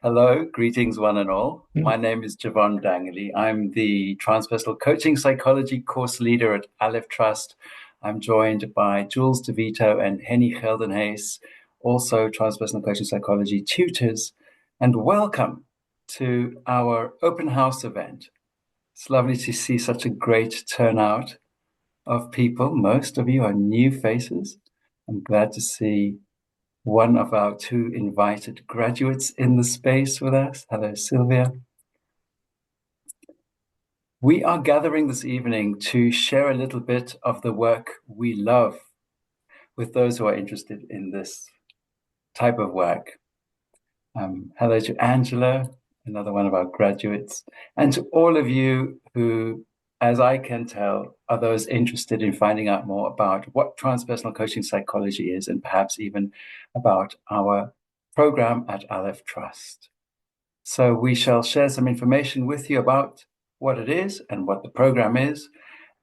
Hello, greetings one and all. My name is Jevon Dängeli. I'm the Transpersonal Coaching Psychology course leader at Alef Trust. I'm joined by Jules DeVito and Henny Geldenhuys, also Transpersonal Coaching Psychology tutors. And welcome to our open house event. It's lovely to see such a great turnout of people. Most of you are new faces. I'm glad to see one of our two invited graduates in the space with us. Hello, Sylvia. We are gathering this evening to share a little bit of the work we love with those who are interested in this type of work. Hello to Angela, another one of our graduates, and to all of you who, as I can tell, are those interested in finding out more about what transpersonal coaching psychology is, and perhaps even about our program at Alef Trust. So we shall share some information with you about what it is and what the program is,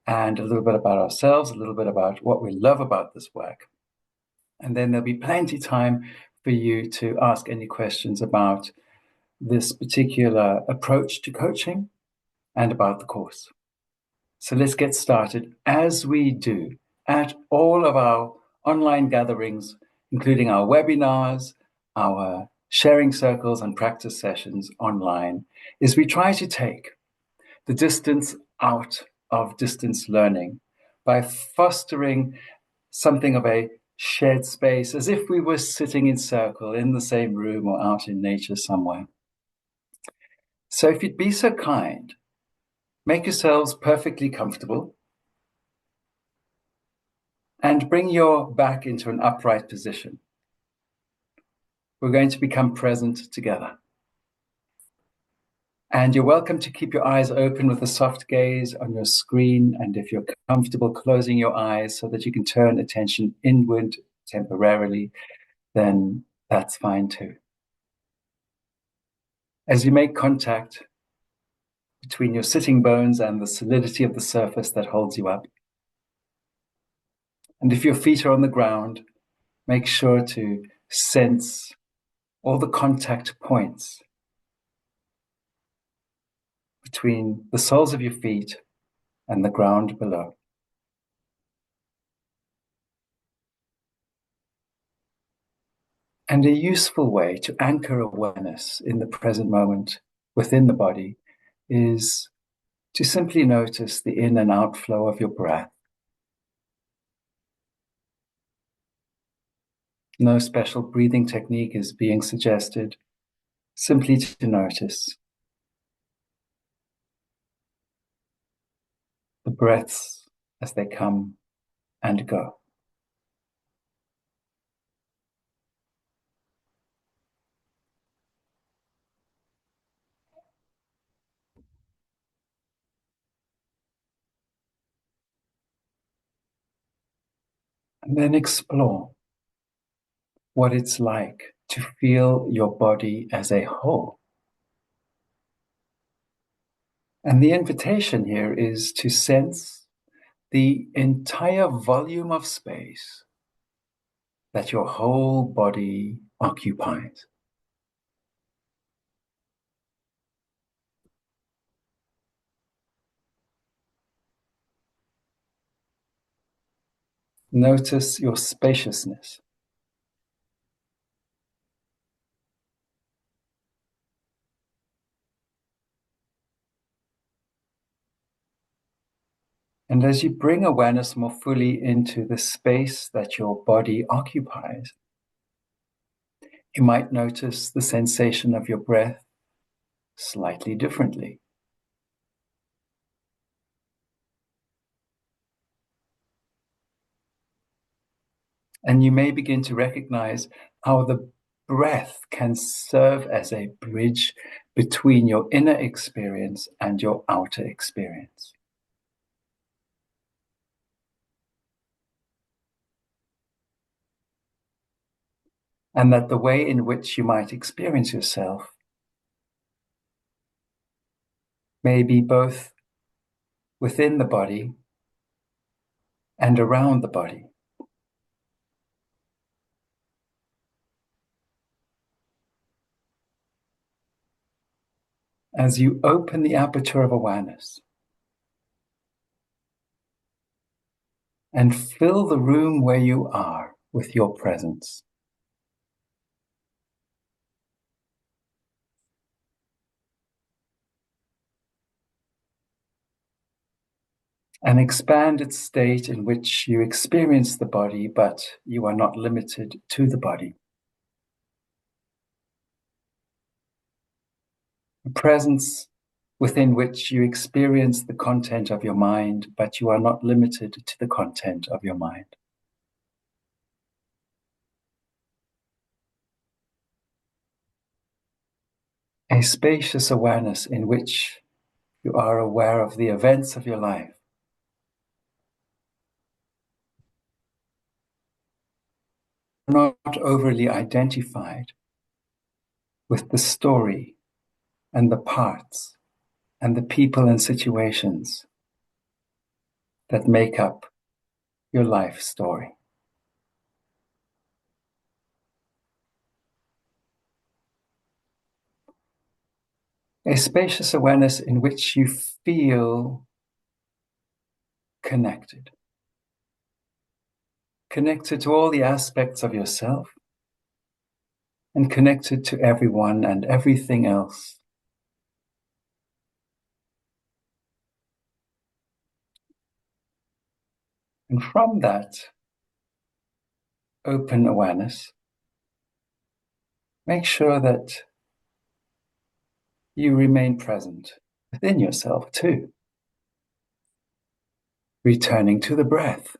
and a little bit about ourselves, a little bit about what we love about this work. And then there'll be plenty of time for you to ask any questions about this particular approach to coaching and about the course. So let's get started, as we do at all of our online gatherings, including our webinars, our sharing circles and practice sessions online, is we try to take the distance out of distance learning by fostering something of a shared space, as if we were sitting in circle in the same room or out in nature somewhere. So if you'd be so kind, make yourselves perfectly comfortable and bring your back into an upright position. We're going to become present together. And you're welcome to keep your eyes open with a soft gaze on your screen. And if you're comfortable closing your eyes so that you can turn attention inward temporarily, then that's fine too. As you make contact between your sitting bones and the solidity of the surface that holds you up, and if your feet are on the ground, make sure to sense all the contact points between the soles of your feet and the ground below. And a useful way to anchor awareness in the present moment within the body is to simply notice the in and out flow of your breath. No special breathing technique is being suggested, simply to notice the breaths as they come and go. And then explore what it's like to feel your body as a whole. And the invitation here is to sense the entire volume of space that your whole body occupies. Notice your spaciousness. And as you bring awareness more fully into the space that your body occupies, you might notice the sensation of your breath slightly differently. And you may begin to recognize how the breath can serve as a bridge between your inner experience and your outer experience. And that the way in which you might experience yourself may be both within the body and around the body. as you open the aperture of awareness and fill the room where you are with your presence. And expand its state in which you experience the body, but you are not limited to the body. A presence within which you experience the content of your mind, but you are not limited to the content of your mind. A spacious awareness in which you are aware of the events of your life, not overly identified with the story and the parts and the people and situations that make up your life story. A spacious awareness in which you feel connected. Connected to all the aspects of yourself and connected to everyone and everything else. And from that open awareness, make sure that you remain present within yourself too. Returning to the breath.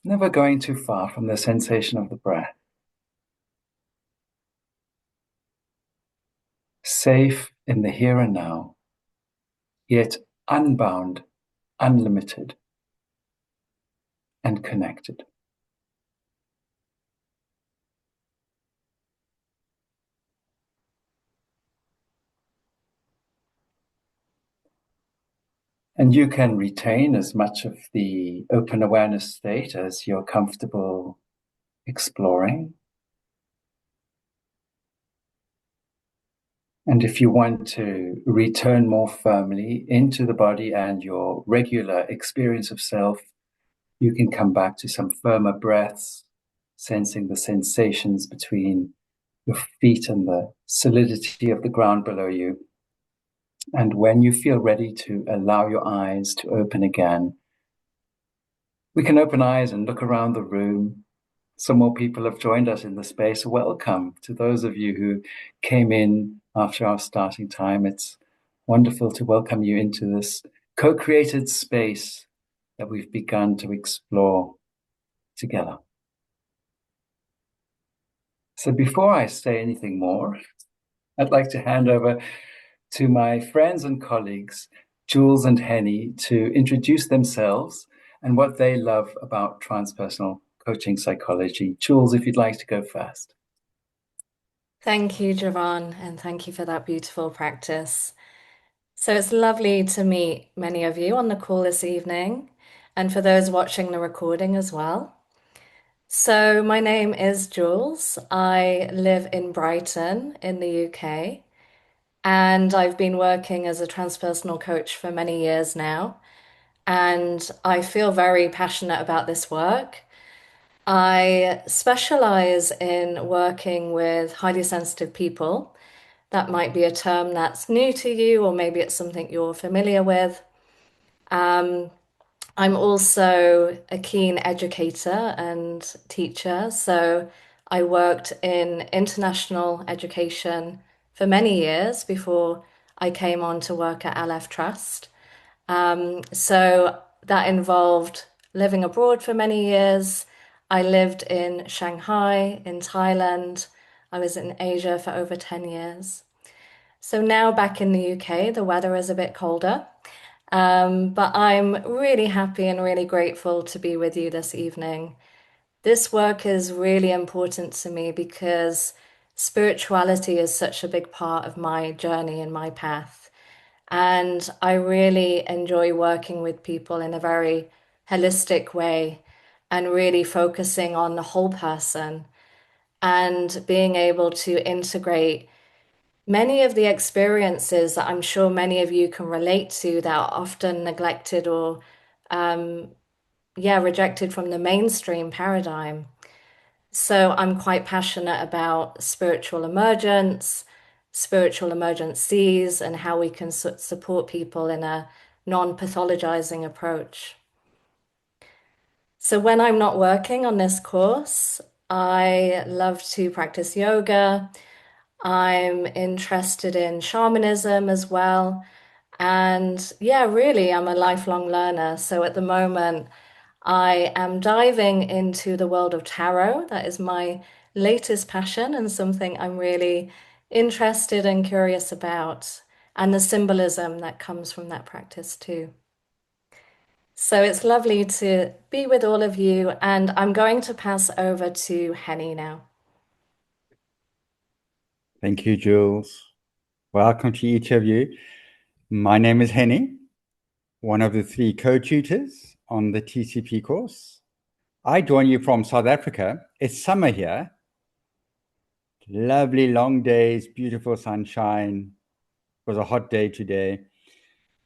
Never going too far from the sensation of the breath. Safe in the here and now, yet unbound, unlimited, and connected. And you can retain as much of the open awareness state as you're comfortable exploring. And if you want to return more firmly into the body and your regular experience of self, you can come back to some firmer breaths, sensing the sensations between your feet and the solidity of the ground below you. And when you feel ready to allow your eyes to open again, we can open eyes and look around the room. Some more people have joined us in the space. Welcome to those of you who came in after our starting time. It's wonderful to welcome you into this co-created space that we've begun to explore together. So before I say anything more, I'd like to hand over to my friends and colleagues, Jules and Henny, to introduce themselves and what they love about transpersonal coaching psychology. Jules, if you'd like to go first. Thank you, Jevon, and thank you for that beautiful practice. So it's lovely to meet many of you on the call this evening, and for those watching the recording as well. So my name is Jules. I live in Brighton in the UK, and I've been working as a transpersonal coach for many years now, and I feel very passionate about this work. I specialize in working with highly sensitive people. That might be a term that's new to you, or maybe it's something you're familiar with. I'm also a keen educator and teacher, so I worked in international education for many years before I came on to work at Alef Trust. So that involved living abroad for many years. I lived in Shanghai, in Thailand. I was in Asia for over 10 years. So now back in the UK, the weather is a bit colder. But I'm really happy and really grateful to be with you this evening. This work is really important to me because spirituality is such a big part of my journey and my path. And I really enjoy working with people in a very holistic way and really focusing on the whole person. and being able to integrate many of the experiences that I'm sure many of you can relate to that are often neglected or, um, yeah, rejected from the mainstream paradigm. So I'm quite passionate about spiritual emergencies, and how we can support people in a non-pathologizing approach. So when I'm not working on this course, I love to practice yoga. I'm interested in shamanism as well. And yeah, really, I'm a lifelong learner. So at the moment, I am diving into the world of tarot. That is my latest passion and something I'm really interested and curious about, and the symbolism that comes from that practice too. So it's lovely to be with all of you, and I'm going to pass over to Henny now. Thank you, Jules. Welcome to each of you. My name is Henny, one of the 3 co-tutors on the TCP course. I join you from South Africa. It's summer here. Lovely long days, beautiful sunshine. It was a hot day today.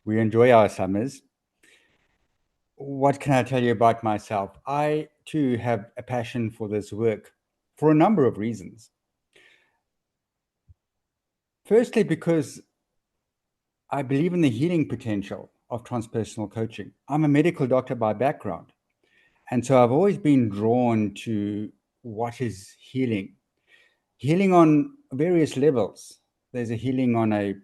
We enjoy our summers. What can I tell you about myself? I too have a passion for this work for a number of reasons. Firstly, because I believe in the healing potential of transpersonal coaching. I'm a medical doctor by background, and so I've always been drawn to what is healing. Healing on various levels. There's a healing on a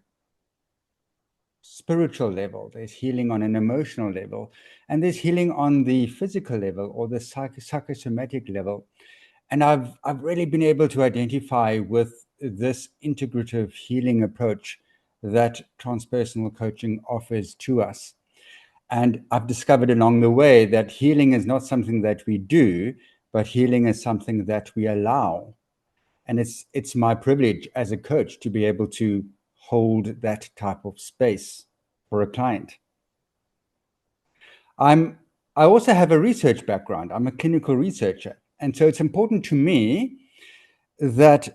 spiritual level, there's healing on an emotional level, and there's healing on the physical level or the psychosomatic level. And I've really been able to identify with this integrative healing approach that transpersonal coaching offers to us. And I've discovered along the way that healing is not something that we do, but healing is something that we allow. And it's my privilege as a coach to be able to hold that type of space for a client. I also have a research background. I'm a clinical researcher. And so it's important to me that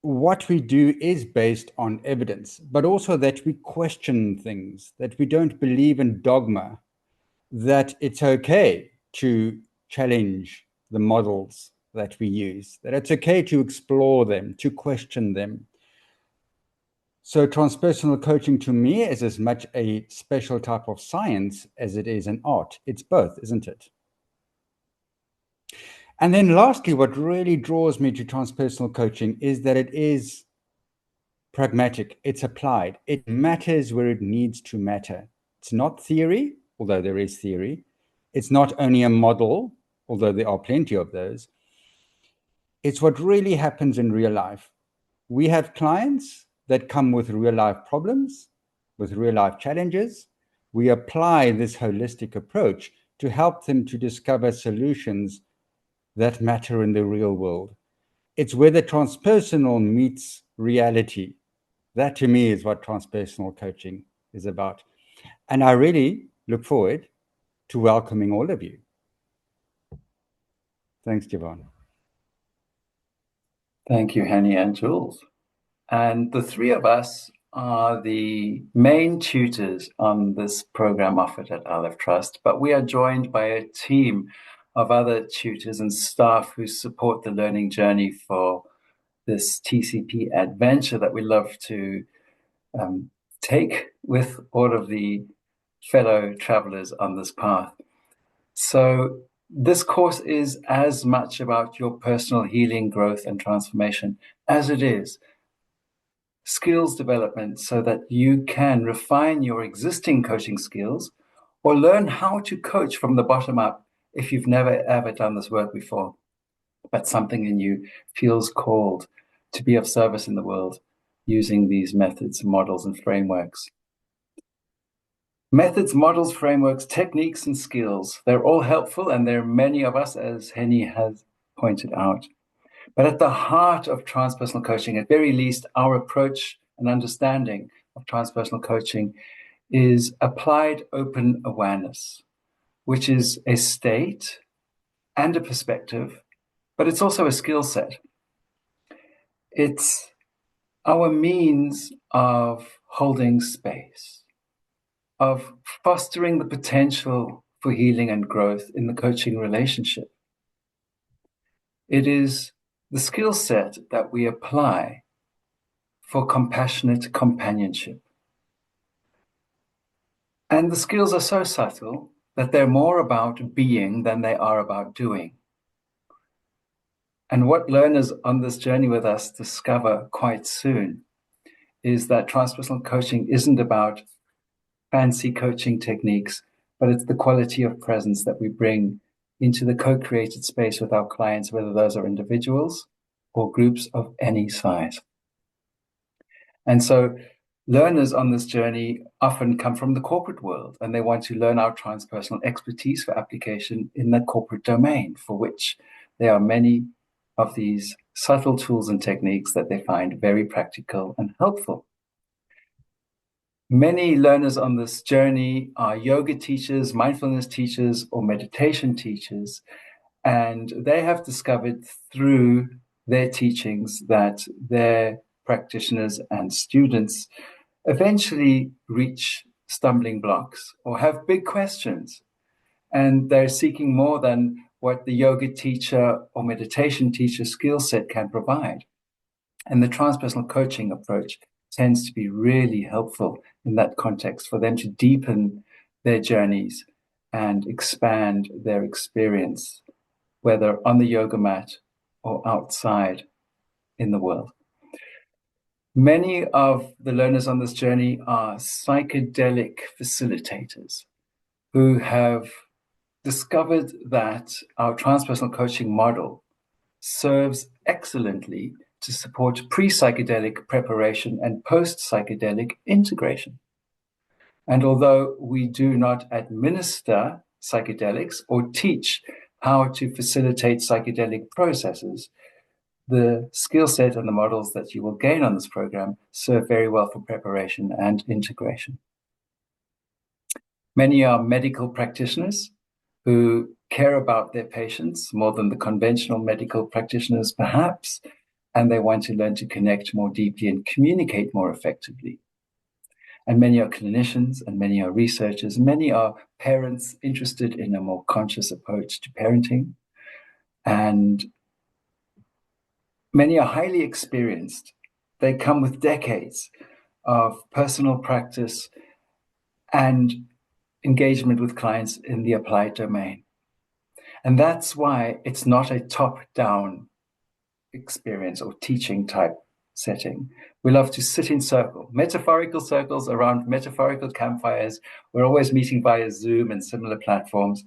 what we do is based on evidence, but also that we question things, that we don't believe in dogma, that it's okay to challenge the models that we use, that it's okay to explore them, to question them. So transpersonal coaching to me is as much a special type of science as it is an art. It's both, isn't it? And then lastly, what really draws me to transpersonal coaching is that it is pragmatic, it's applied. It matters where it needs to matter. It's not theory, although there is theory. It's not only a model, although there are plenty of those. It's what really happens in real life. We have clients that come with real life problems, with real life challenges. We apply this holistic approach to help them to discover solutions that matter in the real world. It's where the transpersonal meets reality. That to me is what transpersonal coaching is about. And I really look forward to welcoming all of you. Thanks, Jevon. Thank you, Henny and Jules. And the 3 of us are the main tutors on this program offered at Alef Trust, but we are joined by a team of other tutors and staff who support the learning journey for this TCP adventure that we love to take with all of the fellow travelers on this path. So this course is as much about your personal healing, growth, and transformation as it is skills development so that you can refine your existing coaching skills or learn how to coach from the bottom up if you've never ever done this work before, but something in you feels called to be of service in the world using these methods, models, and frameworks. Methods, models, frameworks, techniques, and skills, they're all helpful, and there are many of us, as Henny has pointed out. But at the heart of transpersonal coaching, at very least, our approach and understanding of transpersonal coaching is applied open awareness, which is a state and a perspective but it's also a skill set. It's our means of holding space, of fostering the potential for healing and growth in the coaching relationship. It is the skill set that we apply for compassionate companionship. And the skills are so subtle that they're more about being than they are about doing. And what learners on this journey with us discover quite soon is that transpersonal coaching isn't about fancy coaching techniques, but it's the quality of presence that we bring into the co-created space with our clients, whether those are individuals or groups of any size. And so learners on this journey often come from the corporate world, and they want to learn our transpersonal expertise for application in the corporate domain, for which there are many of these subtle tools and techniques that they find very practical and helpful. Many learners on this journey are yoga teachers, mindfulness teachers, or meditation teachers, and they have discovered through their teachings that their practitioners and students eventually reach stumbling blocks or have big questions, and they're seeking more than what the yoga teacher or meditation teacher skill set can provide. And the transpersonal coaching approach tends to be really helpful in that context for them to deepen their journeys and expand their experience, whether on the yoga mat or outside in the world. Many of the learners on this journey are psychedelic facilitators who have discovered that our transpersonal coaching model serves excellently to support pre-psychedelic preparation and post-psychedelic integration. And although we do not administer psychedelics or teach how to facilitate psychedelic processes, the skill set and the models that you will gain on this program serve very well for preparation and integration. Many are medical practitioners who care about their patients more than the conventional medical practitioners, perhaps, and they want to learn to connect more deeply and communicate more effectively. And many are clinicians, and many are researchers, many are parents interested in a more conscious approach to parenting, and many are highly experienced. They come with decades of personal practice and engagement with clients in the applied domain. And that's why it's not a top-down experience or teaching type setting. We love to sit in metaphorical circles around metaphorical campfires. We're always meeting via Zoom and similar platforms.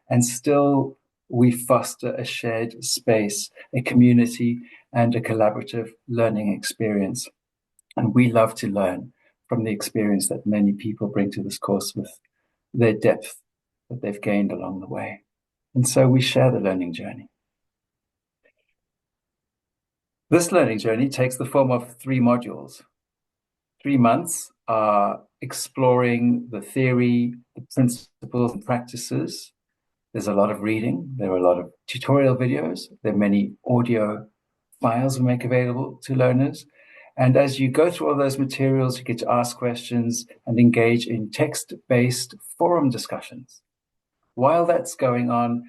And still, we foster a shared space, a community, and a collaborative learning experience. And we love to learn from the experience that many people bring to this course with their depth that they've gained along the way. And so we share the learning journey. This learning journey takes the form of 3 modules. 3 months are exploring the theory, the principles and practices. There's a lot of reading. There are a lot of tutorial videos. There are many audio files we make available to learners. And as you go through all those materials, you get to ask questions and engage in text-based forum discussions. While that's going on,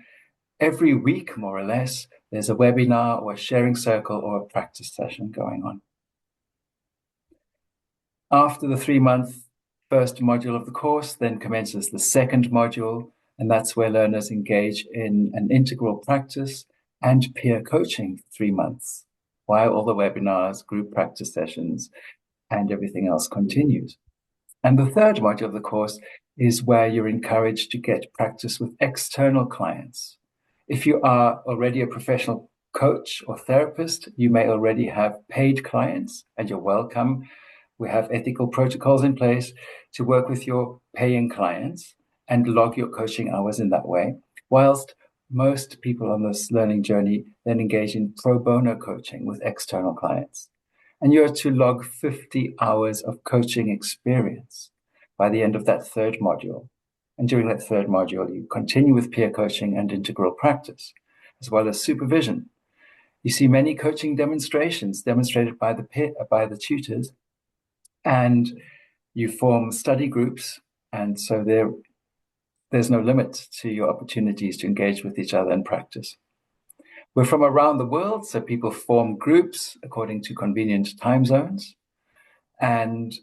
every week, more or less, there's a webinar or a sharing circle or a practice session going on. After the 3-month first module of the course, then commences the second module, and that's where learners engage in an integral practice and peer coaching for 3 months, while all the webinars, group practice sessions, and everything else continues. And the third module of the course is where you're encouraged to get practice with external clients. If you are already a professional coach or therapist, you may already have paid clients, and you're welcome. We have ethical protocols in place to work with your paying clients and log your coaching hours in that way, whilst most people on this learning journey then engage in pro bono coaching with external clients. And you are to log 50 hours of coaching experience by the end of that third module. And during that third module, you continue with peer coaching and integral practice, as well as supervision You see many coaching demonstrations demonstrated by the tutors, and you form study groups, and so there's no limit to your opportunities to engage with each other and practice. We're from around the world, so people form groups according to convenient time zones. And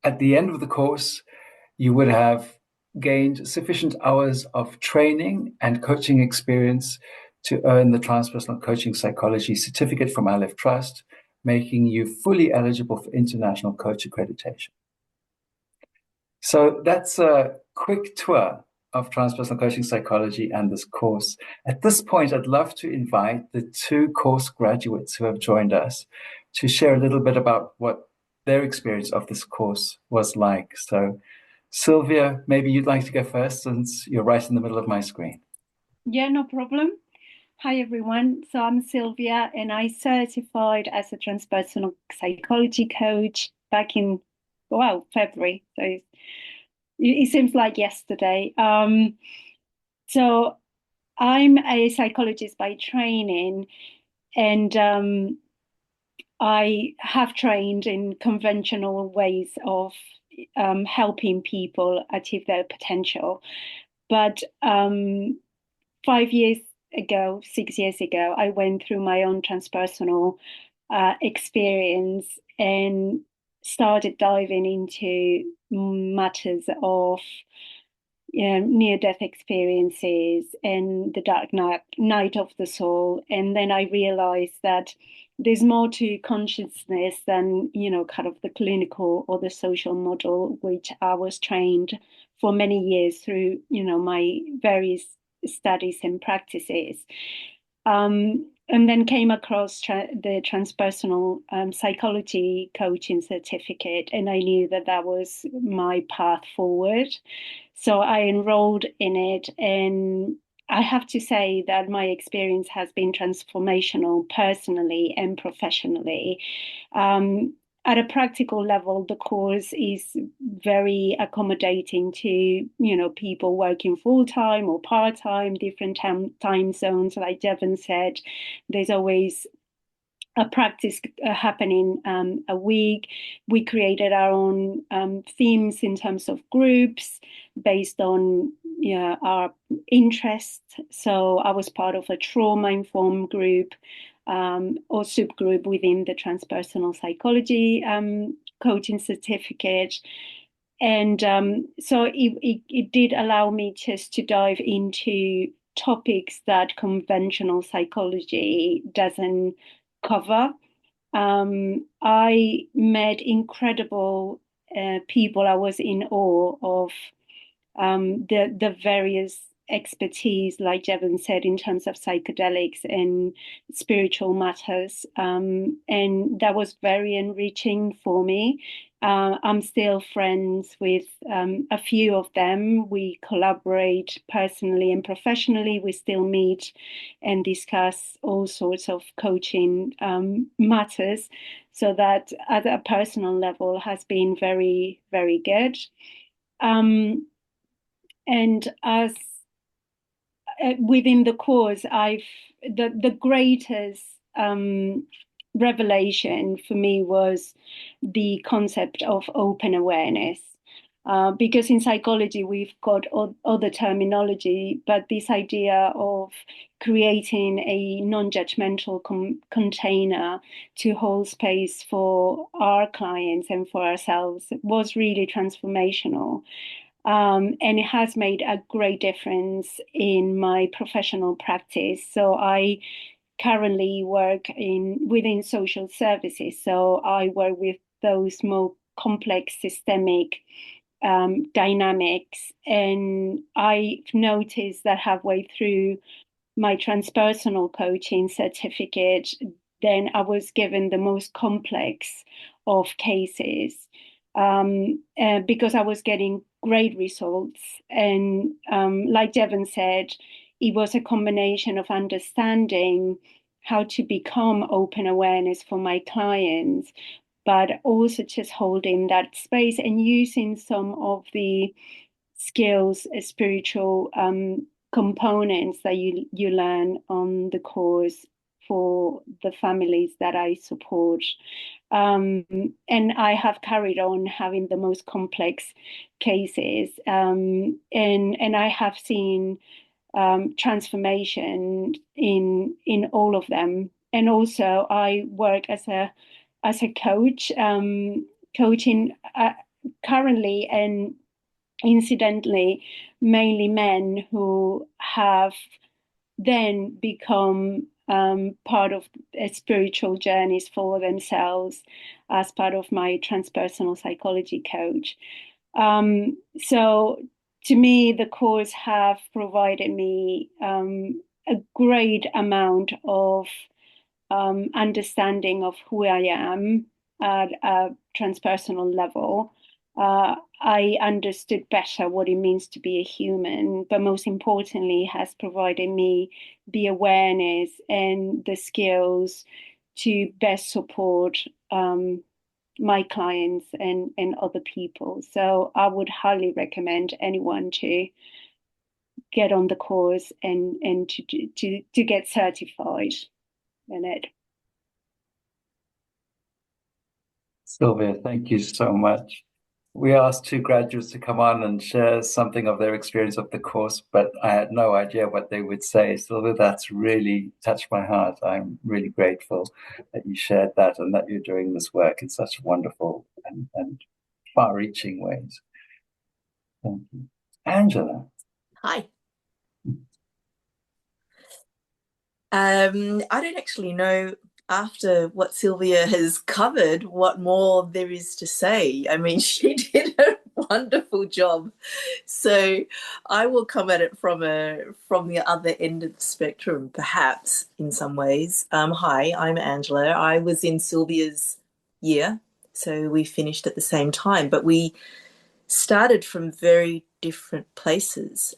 at the end of the course, you would have gained sufficient hours of training and coaching experience to earn the Transpersonal Coaching Psychology certificate from Alef Trust, making you fully eligible for international coach accreditation. So that's a quick tour of Transpersonal Coaching Psychology and this course. At this point, I'd love to invite the two course graduates who have joined us to share a little bit about what their experience of this course was like. So, Sylvia, maybe you'd like to go first since you're right in the middle of my screen. Yeah, no problem. Hi, everyone. So I'm Sylvia, and I certified as a transpersonal psychology coach back in, February. So it seems like yesterday. So I'm a psychologist by training, and I have trained in conventional ways of helping people achieve their potential. But 5 years ago, 6 years ago, I went through my own transpersonal experience and started diving into matters of near-death experiences and the dark night of the soul. And then I realized that there's more to consciousness than, kind of the clinical or the social model, which I was trained for many years through, my various studies and practices. And then came across the Transpersonal Psychology Coaching Certificate, and I knew that that was my path forward. So I enrolled in it, and I have to say that my experience has been transformational personally and professionally. At a practical level, the course is very accommodating to, people working full-time or part-time, different time zones. Like Jevon said, there's always a practice happening a week. We created our own themes in terms of groups based on our interests. So I was part of a trauma-informed group or subgroup within the Transpersonal Psychology Coaching Certificate. And so it did allow me just to dive into topics that conventional psychology doesn't cover. I met incredible people. I was in awe of the various expertise, like Jevon said, in terms of psychedelics and spiritual matters. And that was very enriching for me. I'm still friends with a few of them. We collaborate personally and professionally. We still meet and discuss all sorts of coaching matters. So that at a personal level has been very, very good. And as within the course, the greatest revelation for me was the concept of open awareness. Because in psychology, we've got other terminology, but this idea of creating a non-judgmental container to hold space for our clients and for ourselves was really transformational. And it has made a great difference in my professional practice. So I currently work within social services. So I work with those more complex systemic dynamics. And I've noticed that halfway through my transpersonal coaching certificate, then I was given the most complex of cases because I was getting great results. And like Jevon said, it was a combination of understanding how to become open awareness for my clients, but also just holding that space and using some of the skills, spiritual components that you learn on the course for the families that I support. And I have carried on having the most complex cases, and I have seen transformation in all of them. And also, I work as a coach, coaching currently and incidentally mainly men who have then become part of spiritual journeys for themselves as part of my transpersonal psychology coach. So to me, the course have provided me a great amount of understanding of who I am at a transpersonal level. I understood better what it means to be a human, but most importantly, has provided me the awareness and the skills to best support my clients and other people. So I would highly recommend anyone to get on the course and to get certified in it. Sylvia, thank you so much. We asked two graduates to come on and share something of their experience of the course, but I had no idea what they would say. Sylvia, that's really touched my heart. I'm really grateful that you shared that and that you're doing this work in such wonderful and far-reaching ways. Thank you. Angela. Hi. I don't actually know, after what Sylvia has covered, what more there is to say. I mean, she did a wonderful job. So I will come at it from the other end of the spectrum, perhaps, in some ways. Hi, I'm Angela. I was in Sylvia's year, so we finished at the same time, but we started from very different places.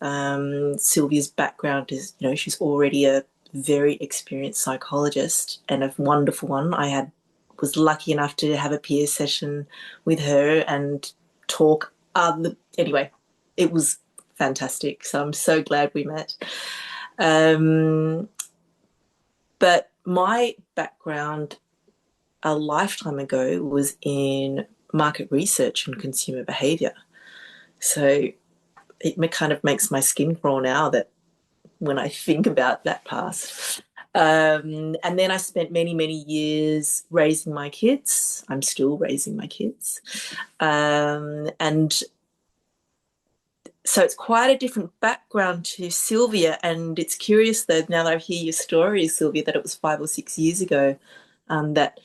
Sylvia's background is, she's already a very experienced psychologist, and a wonderful one. Was lucky enough to have a peer session with her and talk. Anyway, it was fantastic. So I'm so glad we met. But my background a lifetime ago was in market research and consumer behavior. So it kind of makes my skin crawl now that when I think about that past. And then I spent many, many years raising my kids. I'm still raising my kids. And so it's quite a different background to Sylvia. And it's curious, though, now that I hear your story, Sylvia, that it was 5 or 6 years ago that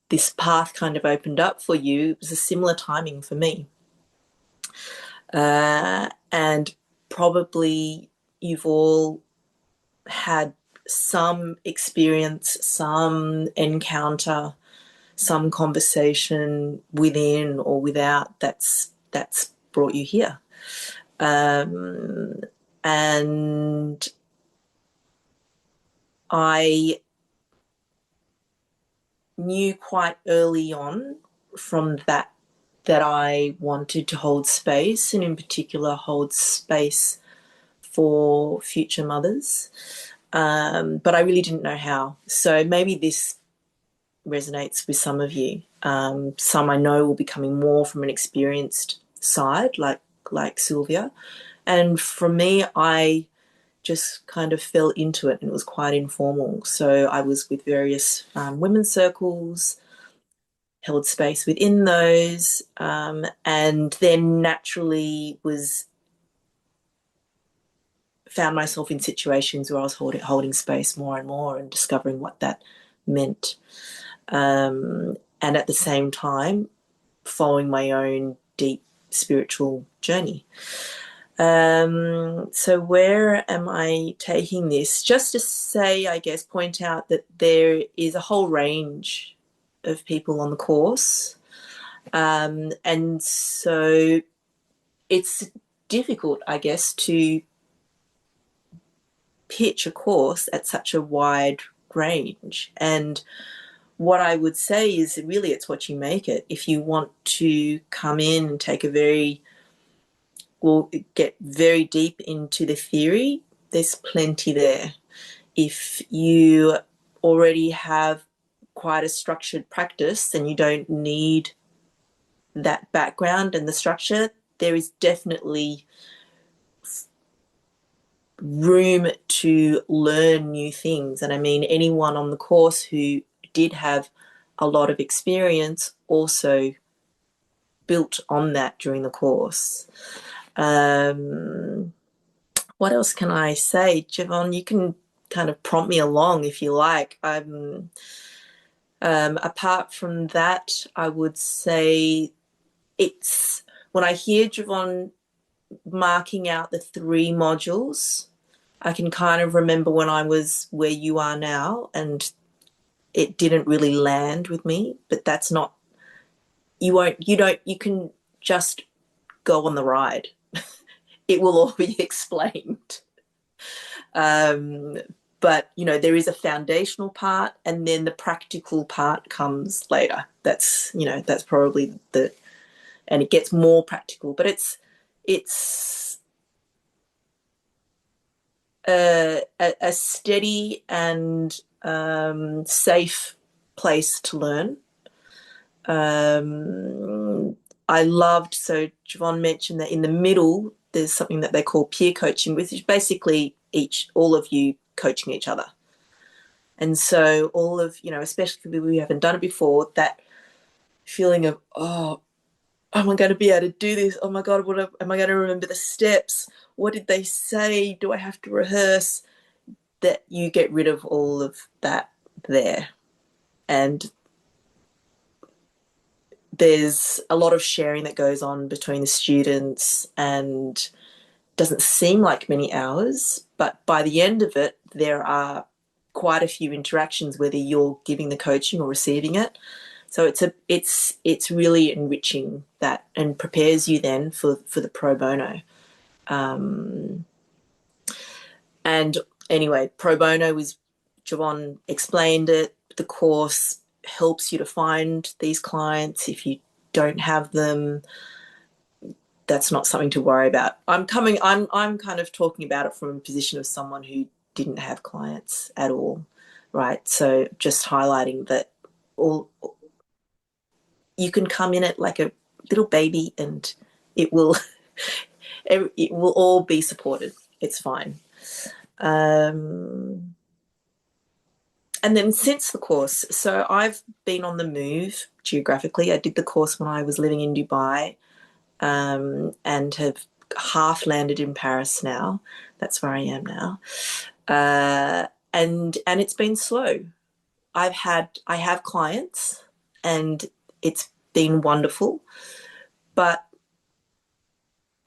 this path kind of opened up for you. It was a similar timing for me. And probably you've all had some experience, some encounter, some conversation within or without that's brought you here. And I knew quite early on from that I wanted to hold space, and in particular hold space for future mothers. But I really didn't know how. So maybe this resonates with some of you. Some I know will be coming more from an experienced side, like Sylvia. And for me, I just kind of fell into it, and it was quite informal. So I was with various women's circles, held space within those, and then naturally found myself in situations where I was holding space more and more and discovering what that meant. And at the same time, following my own deep spiritual journey. So where am I taking this? Just to say, I guess, point out that there is a whole range of people on the course. And so it's difficult, I guess, to pitch a course at such a wide range. And what I would say is really it's what you make it. If you want to come in and get very deep into the theory, there's plenty there. If you already have quite a structured practice and you don't need that background and the structure, there is definitely room to learn new things. And I mean, anyone on the course who did have a lot of experience also built on that during the course. What else can I say? Jevon, you can kind of prompt me along if you like. Apart from that, I would say it's when I hear Jevon marking out the 3 modules, I can kind of remember when I was where you are now, and it didn't really land with me. But that's not, you can just go on the ride. It will all be explained. But, you know, there is a foundational part, and then the practical part comes later. That's, you know, that's probably and it gets more practical, but it's a steady and safe place to learn. I loved, so Jevon mentioned that in the middle, there's something that they call peer coaching, which is basically all of you coaching each other. And so all of, you know, especially for people who haven't done it before, that feeling of, oh, am I going to be able to do this? Oh my God, am I going to remember the steps? What did they say? Do I have to rehearse? That you get rid of all of that there. And there's a lot of sharing that goes on between the students, and doesn't seem like many hours, but by the end of it, there are quite a few interactions, whether you're giving the coaching or receiving it. So it's really enriching that, and prepares you then for the pro bono. And anyway, pro bono was, Jevon explained it. The course helps you to find these clients. If you don't have them, that's not something to worry about. I'm kind of talking about it from a position of someone who didn't have clients at all, right? So just highlighting that you can come in it like a little baby, and it will all be supported. It's fine. And then since the course, so I've been on the move geographically. I did the course when I was living in Dubai, and have half landed in Paris now. That's where I am now. And it's been slow. I have clients, and it's been wonderful, but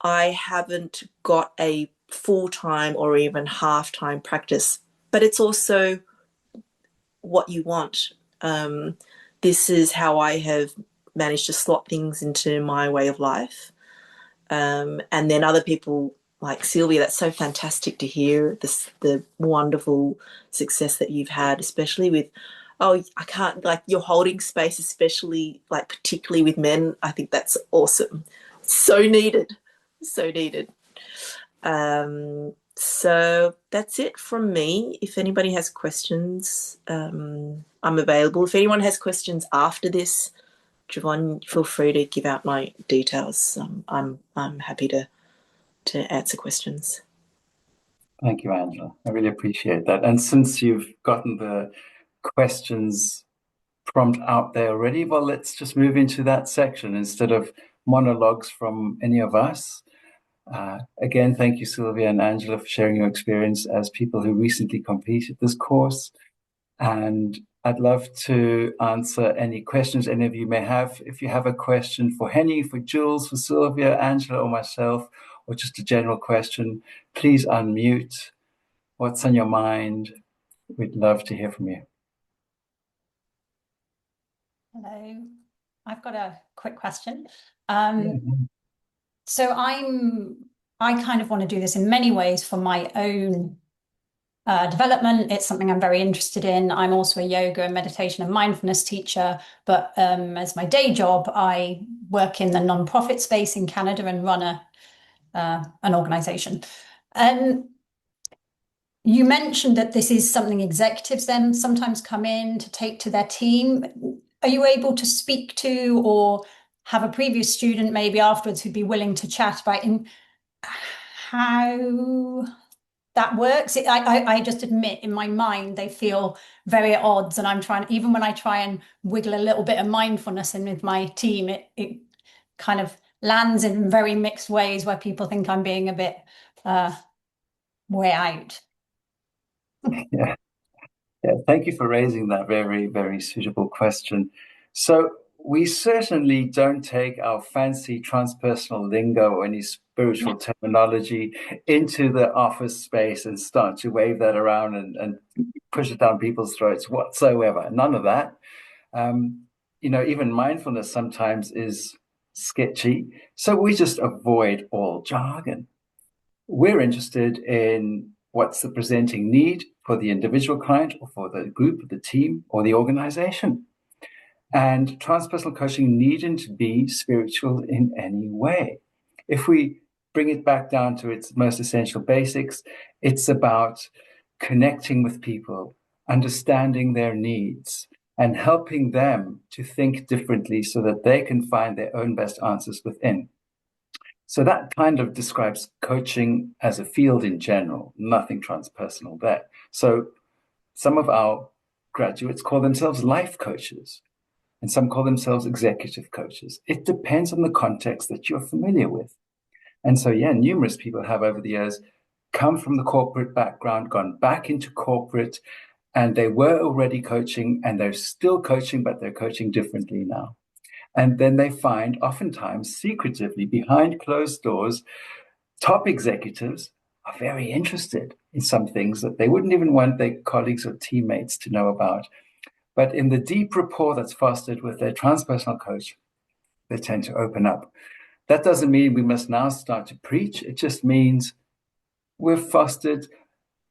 I haven't got a full-time or even half-time practice. But it's also what you want. This is how I have managed to slot things into my way of life. And then other people like Sylvia, that's so fantastic to hear the wonderful success that you've had, especially with, I can't, like, your holding space, especially like particularly with men. I think that's awesome. So needed. So needed. So that's it from me. If anybody has questions, I'm available. If anyone has questions after this, Jevon, feel free to give out my details. I'm happy to answer questions. Thank you, Angela. I really appreciate that. And since you've gotten the questions prompt out there already, well, let's just move into that section instead of monologues from any of us. Again, thank you, Sylvia and Angela, for sharing your experience as people who recently completed this course. And I'd love to answer any questions any of you may have. If you have a question for Henny, for Jules, for Sylvia, Angela, or myself, or just a general question, please unmute. What's on your mind? We'd love to hear from you. Hello, I've got a quick question. Mm-hmm. So I kind of want to do this in many ways for my own development. It's something I'm very interested in. I'm also a yoga and meditation and mindfulness teacher, but as my day job, I work in the non-profit space in Canada and run an organization. you mentioned that this is something executives then sometimes come in to take to their team. Are you able to speak to or have a previous student maybe afterwards who'd be willing to chat about how that works? I just admit in my mind they feel very at odds, and I'm trying, even when I try and wiggle a little bit of mindfulness in with my team, it kind of lands in very mixed ways where people think I'm being a bit way out. Yeah. Yeah, thank you for raising that very, very suitable question. So we certainly don't take our fancy transpersonal lingo or any spiritual terminology into the office space and start to wave that around and push it down people's throats whatsoever. None of that. Even mindfulness sometimes is sketchy. So we just avoid all jargon. We're interested in what's the presenting need for the individual client or for the group, the team, or the organization. And transpersonal coaching needn't be spiritual in any way. If we bring it back down to its most essential basics, it's about connecting with people, understanding their needs, and helping them to think differently so that they can find their own best answers within. So that kind of describes coaching as a field in general, nothing transpersonal there. So some of our graduates call themselves life coaches, and some call themselves executive coaches. It depends on the context that you're familiar with. And so, yeah, numerous people have over the years come from the corporate background, gone back into corporate, and they were already coaching and they're still coaching, but they're coaching differently now. And then they find, oftentimes secretively behind closed doors, top executives are very interested in some things that they wouldn't even want their colleagues or teammates to know about. But in the deep rapport that's fostered with their transpersonal coach, they tend to open up. That doesn't mean we must now start to preach. It just means we've fostered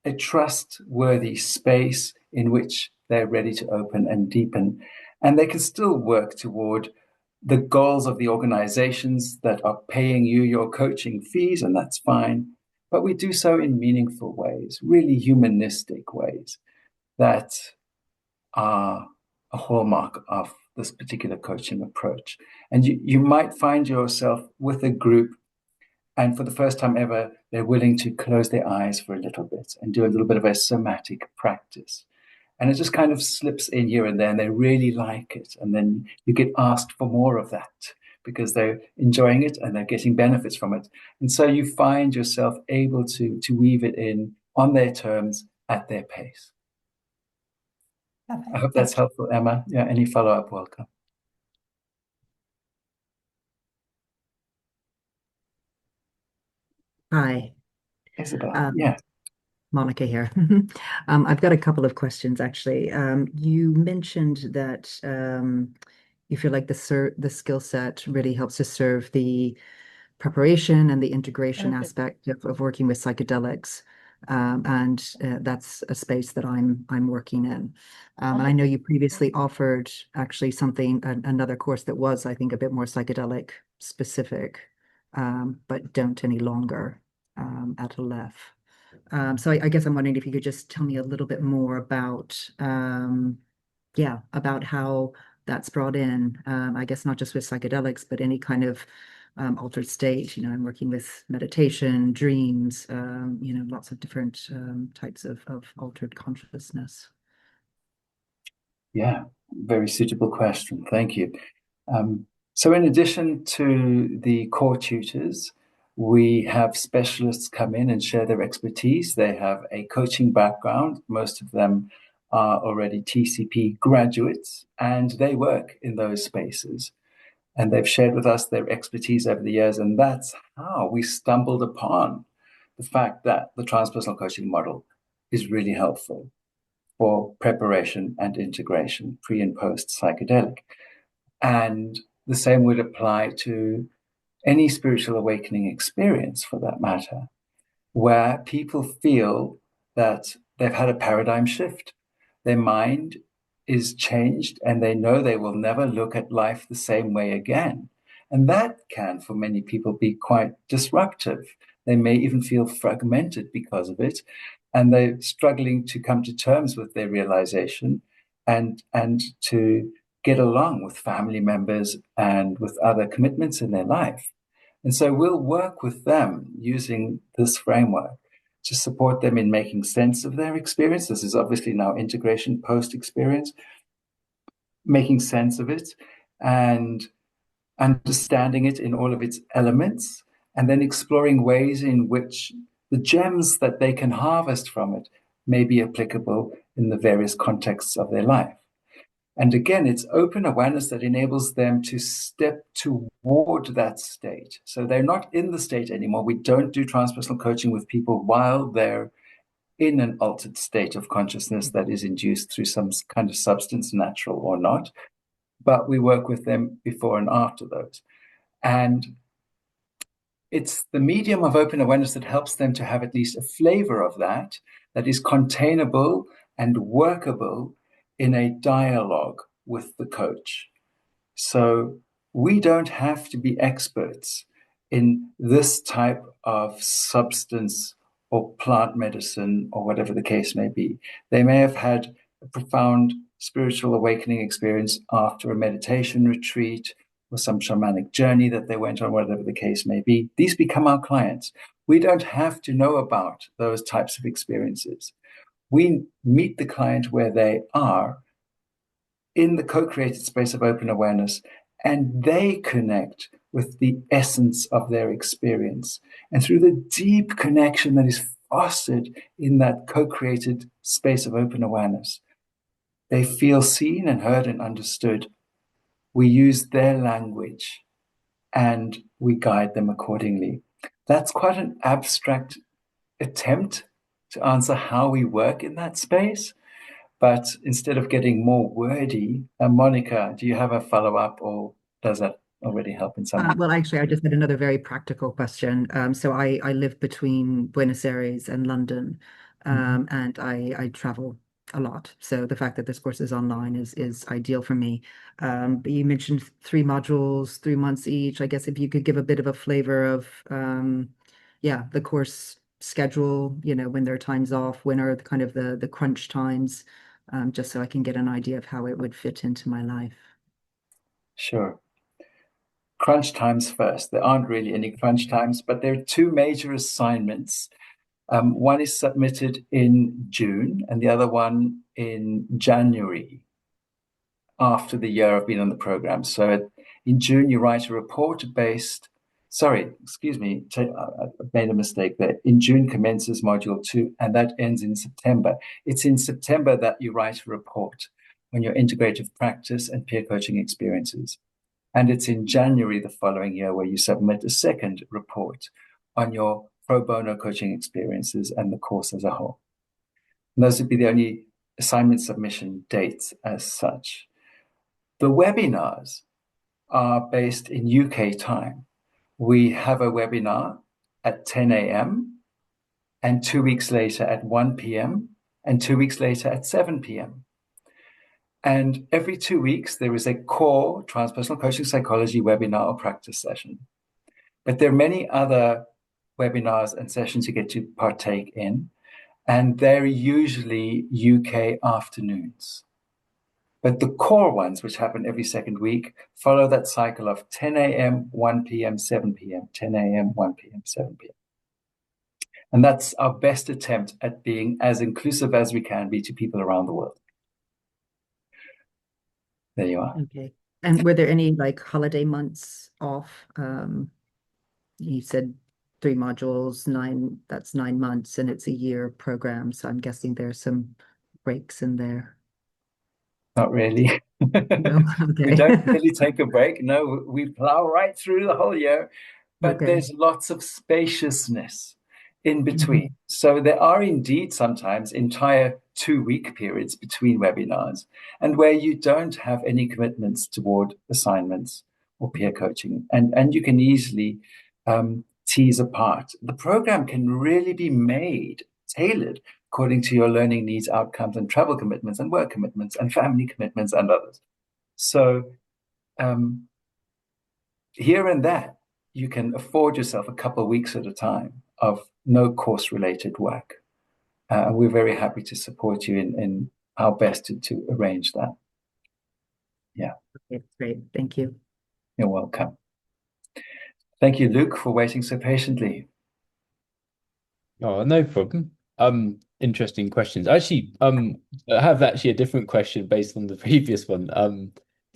a trustworthy space in which they're ready to open and deepen. And they can still work toward the goals of the organizations that are paying you your coaching fees, and that's fine. But we do so in meaningful ways, really humanistic ways that are a hallmark of this particular coaching approach. And you might find yourself with a group, and for the first time ever, they're willing to close their eyes for a little bit and do a little bit of a somatic practice. And it just kind of slips in here and there, and they really like it. And then you get asked for more of that because they're enjoying it and they're getting benefits from it. And so you find yourself able to weave it in on their terms at their pace. Perfect. I hope that's helpful, Emma. Yeah, any follow-up, welcome. Hi. Isabel, yeah. Monica here. I've got a couple of questions, actually. You mentioned that you feel like the skill set really helps to serve the preparation and the integration aspect of working with psychedelics. And that's a space that I'm working in. And I know you previously offered actually another course that was, I think, a bit more psychedelic specific, but don't any longer at Alef. So I guess I'm wondering if you could just tell me a little bit more about, about how that's brought in. I guess not just with psychedelics, but any kind of altered state. I'm working with meditation, dreams, lots of different types of altered consciousness. Yeah, very suitable question. Thank you. So in addition to the core tutors, we have specialists come in and share their expertise. They have a coaching background. Most of them are already TCP graduates, and they work in those spaces. And they've shared with us their expertise over the years. And that's how we stumbled upon the fact that the transpersonal coaching model is really helpful for preparation and integration, pre and post psychedelic. And the same would apply to any spiritual awakening experience for that matter, where people feel that they've had a paradigm shift. Their mind is changed and they know they will never look at life the same way again. And that can, for many people, be quite disruptive. They may even feel fragmented because of it. and they're struggling to come to terms with their realization and to get along with family members and with other commitments in their life. And so we'll work with them using this framework to support them in making sense of their experience. This is obviously now integration post-experience, making sense of it and understanding it in all of its elements, and then exploring ways in which the gems that they can harvest from it may be applicable in the various contexts of their life. And again, it's open awareness that enables them to step toward that state. So they're not in the state anymore. We don't do transpersonal coaching with people while they're in an altered state of consciousness that is induced through some kind of substance, natural or not. But we work with them before and after those. And it's the medium of open awareness that helps them to have at least a flavor of that is containable and workable in a dialogue with the coach. So we don't have to be experts in this type of substance or plant medicine or whatever the case may be. They may have had a profound spiritual awakening experience after a meditation retreat or some shamanic journey that they went on, whatever the case may be. These become our clients. We don't have to know about those types of experiences. We meet the client where they are in the co-created space of open awareness, and they connect with the essence of their experience. And through the deep connection that is fostered in that co-created space of open awareness, they feel seen and heard and understood. We use their language and we guide them accordingly. That's quite an abstract attempt to answer how we work in that space. But instead of getting more wordy, Monica, do you have a follow-up, or does that already help in some way? Well, actually, I just had another very practical question. So I live between Buenos Aires and London, and I travel a lot. So the fact that this course is online is ideal for me. But you mentioned 3 modules, 3 months each. I guess if you could give a bit of a flavor of, yeah, the course schedule, when there are times off, when are the kind of the crunch times, just so I can get an idea of how it would fit into my life. Sure. Crunch times first. There aren't really any crunch times, but there are two major assignments. One is submitted in June and the other one in January after the year I've been on the program. So in June, you write a report based, sorry, excuse me, I made a mistake there. In June commences module 2 and that ends in September. It's in September that you write a report on your integrative practice and peer coaching experiences. And it's in January the following year where you submit a second report on your pro bono coaching experiences and the course as a whole. And those would be the only assignment submission dates as such. The webinars are based in UK time. We have a webinar at 10 a.m. and 2 weeks later at 1 p.m. and 2 weeks later at 7 p.m. And every 2 weeks, there is a core Transpersonal Coaching Psychology webinar or practice session. But there are many other webinars and sessions you get to partake in, and they're usually UK afternoons. But the core ones, which happen every second week, follow that cycle of 10 a.m., 1 p.m., 7 p.m., 10 a.m., 1 p.m., 7 p.m. And that's our best attempt at being as inclusive as we can be to people around the world. There you are. Okay. And were there any holiday months off? You said 3 modules, that's 9 months, and it's a year program. So I'm guessing there's some breaks in there. Not really. No? Okay. We don't really take a break. No, we plow right through the whole year, but Okay. there's lots of spaciousness in between. So there are indeed sometimes entire 2-week periods between webinars and where you don't have any commitments toward assignments or peer coaching. And you can easily tease apart. The program can really be made, tailored according to your learning needs, outcomes, and travel commitments, and work commitments, and family commitments, and others. So here and there, you can afford yourself a couple of weeks at a time of no course-related work. And we're very happy to support you in our best to arrange that. Yeah. Okay, great. Thank you. You're welcome. Thank you, Luke, for waiting so patiently. Oh, no problem. Interesting questions. Actually, I have actually a different question based on the previous one.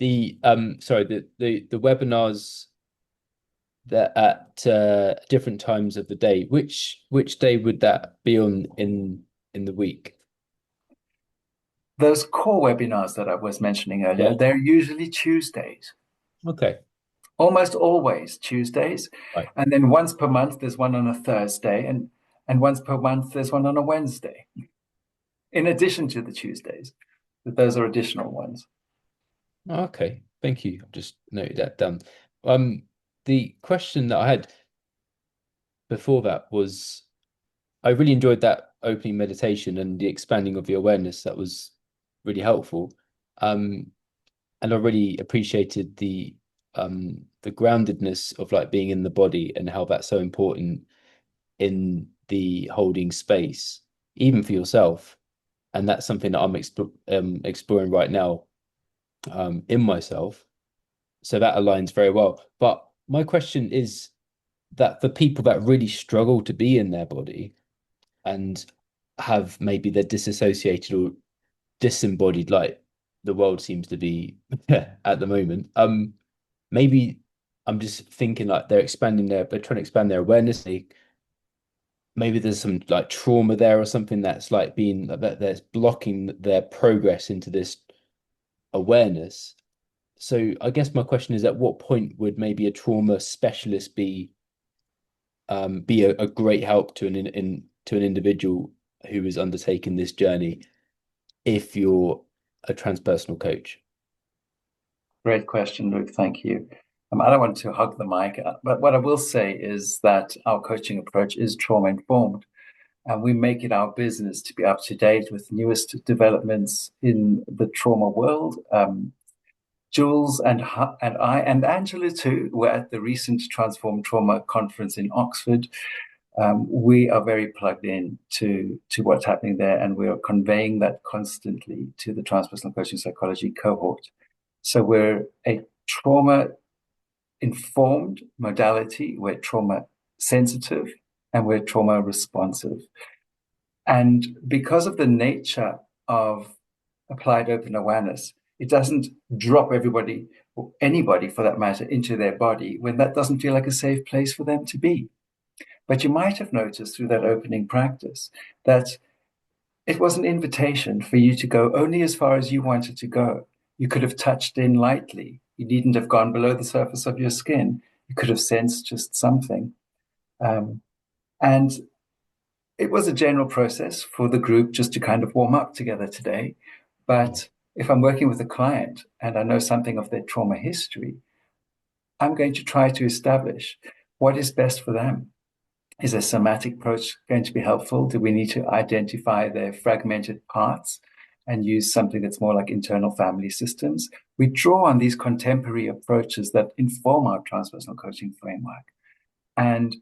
Sorry, the webinars that at different times of the day, which day would that be on in the week? Those core webinars that I was mentioning earlier, Yeah. they're usually Tuesdays. Okay. Almost always Tuesdays. Right. And then once per month, there's one on a Thursday, and once per month, there's one on a Wednesday, in addition to the Tuesdays. But those are additional ones. Okay. Thank you. I've just noted that down. The question that I had before that was, I really enjoyed that opening meditation and the expanding of the awareness. That was really helpful. And I really appreciated the groundedness of like being in the body and how that's so important in the holding space, even for yourself. And that's something that I'm exploring right now in myself. So that aligns very well. But my question is that for people that really struggle to be in their body and have maybe they're disassociated or disembodied, like the world seems to be at the moment, maybe I'm just thinking like they're trying to expand their awareness. Maybe there's some like trauma there or something that's like that's blocking their progress into this awareness. So I guess my question is, at what point would maybe a trauma specialist be a great help to an individual who is undertaking this journey if you're a transpersonal coach? Great question, Luke. Thank you. I don't want to hug the mic, but what I will say is that our coaching approach is trauma informed, and we make it our business to be up to date with newest developments in the trauma world. Jules and I and Angela too were at the recent Transform Trauma conference in Oxford. We are very plugged in to what's happening there, and we are conveying that constantly to the Transpersonal Coaching Psychology cohort. So we're a trauma-informed modality, we're trauma-sensitive, and we're trauma-responsive. And because of the nature of applied open awareness, it doesn't drop everybody, or anybody for that matter, into their body when that doesn't feel like a safe place for them to be. But you might have noticed through that opening practice that it was an invitation for you to go only as far as you wanted to go. You could have touched in lightly. You needn't have gone below the surface of your skin. You could have sensed just something. And it was a general process for the group just to kind of warm up together today. But if I'm working with a client and I know something of their trauma history, I'm going to try to establish what is best for them. Is a somatic approach going to be helpful? Do we need to identify their fragmented parts and use something that's more like internal family systems? We draw on these contemporary approaches that inform our transpersonal coaching framework. And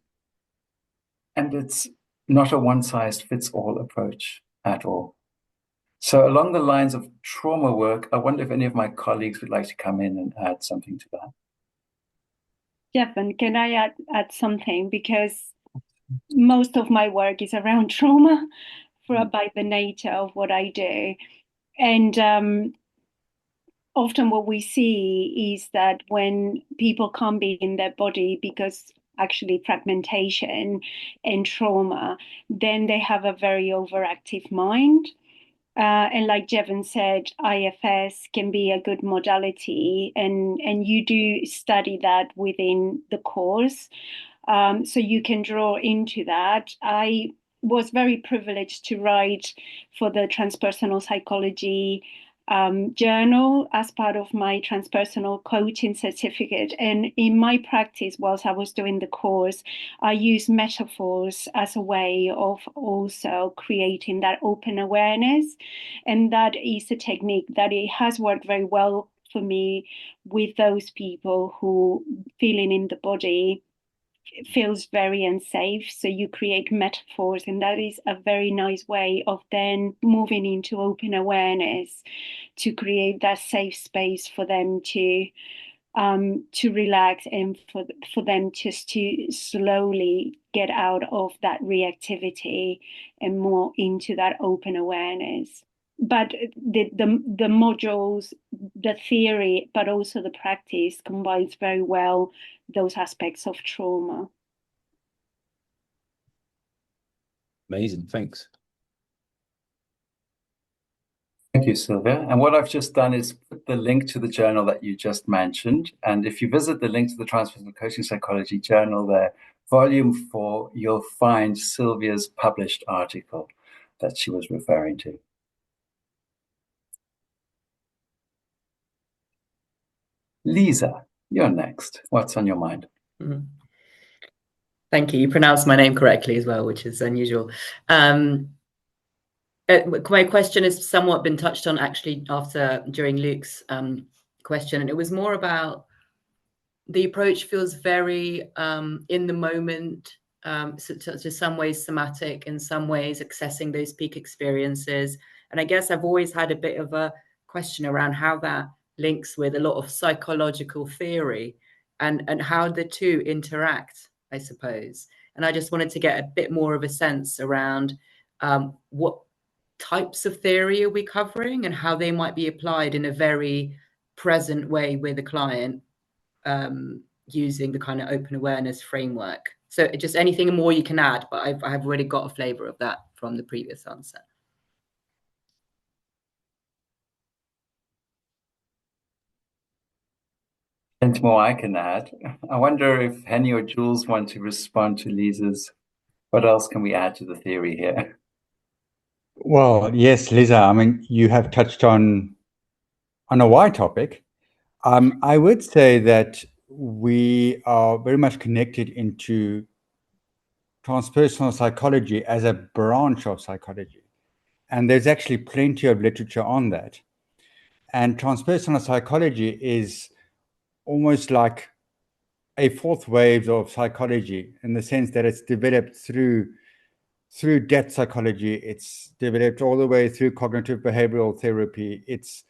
it's not a one-size-fits-all approach at all. So along the lines of trauma work, I wonder if any of my colleagues would like to come in and add something to that. Jevon, can I add something? Because most of my work is around trauma by the nature of what I do. And often what we see is that when people can't be in their body because actually fragmentation and trauma, then they have a very overactive mind. And like Jevon said, IFS can be a good modality, and you do study that within the course. So you can draw into that. I was very privileged to write for the Transpersonal Psychology journal as part of my transpersonal coaching certificate. And in my practice, whilst I was doing the course, I used metaphors as a way of also creating that open awareness. And that is a technique that it has worked very well for me with those people who feeling in the body feels very unsafe. So you create metaphors, and that is a very nice way of then moving into open awareness to create that safe space for them to relax, and for them just to slowly get out of that reactivity and more into that open awareness. But the modules, the theory, but also the practice combines very well those aspects of trauma. Amazing, thanks. Thank you, Sylvia. And what I've just done is put the link to the journal that you just mentioned. And if you visit the link to the Transpersonal Coaching Psychology journal there, volume 4, you'll find Sylvia's published article that she was referring to. Lisa, you're next. What's on your mind? Mm-hmm. Thank you. You pronounced my name correctly as well, which is unusual. My question has somewhat been touched on actually during Luke's question, and it was more about the approach feels very in the moment, to some ways somatic, in some ways accessing those peak experiences. And I guess I've always had a bit of a question around how that links with a lot of psychological theory and how the two interact, I suppose. And I just wanted to get a bit more of a sense around what types of theory are we covering and how they might be applied in a very present way with a client, using the kind of open awareness framework. So just anything more you can add, but I've already got a flavor of that from the previous answer. And more I can add. I wonder if Henny or Jules want to respond to Lisa's. What else can we add to the theory here? Well, yes, Lisa, I mean, you have touched on a wide topic. I would say that we are very much connected into transpersonal psychology as a branch of psychology. And there's actually plenty of literature on that. And transpersonal psychology is almost like a fourth wave of psychology, in the sense that it's developed through depth psychology. It's developed all the way through cognitive behavioral therapy. It's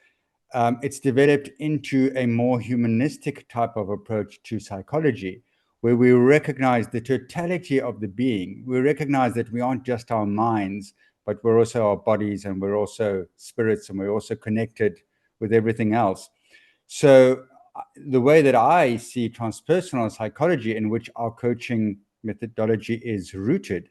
developed into a more humanistic type of approach to psychology, where we recognize the totality of the being. We recognize that we aren't just our minds, but we're also our bodies, and we're also spirits, and we're also connected with everything else. So the way that I see transpersonal psychology, in which our coaching methodology is rooted,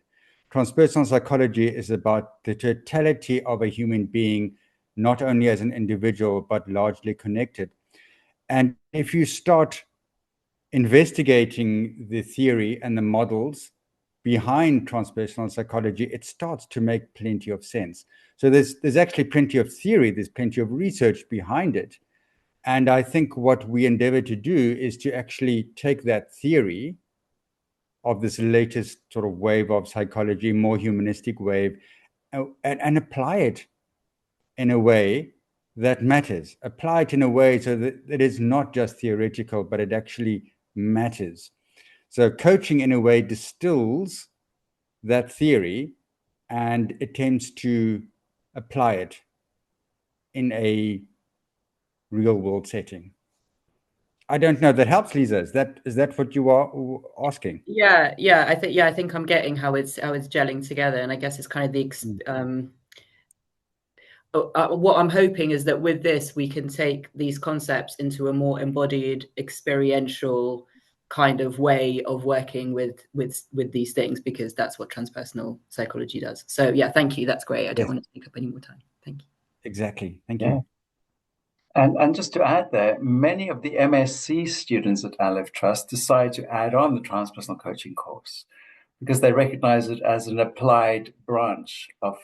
transpersonal psychology is about the totality of a human being, not only as an individual, but largely connected. And if you start investigating the theory and the models behind transpersonal psychology, it starts to make plenty of sense. So there's actually plenty of theory, there's plenty of research behind it. And I think what we endeavor to do is to actually take that theory of this latest sort of wave of psychology, more humanistic wave, and apply it in a way that matters. Apply it in a way so that it is not just theoretical, but it actually matters. So coaching, in a way, distills that theory and attempts to apply it in a real world setting. I don't know if that helps, Lisa. Is that what you are asking? Yeah. I think I'm getting how it's gelling together, and I guess it's kind of the what I'm hoping is that with this we can take these concepts into a more embodied, experiential kind of way of working with these things, because that's what transpersonal psychology does. So yeah, thank you. That's great. I don't want to take up any more time. Thank you. Exactly. Thank you. And just to add there, many of the MSc students at Alef Trust decide to add on the transpersonal coaching course because they recognize it as an applied branch of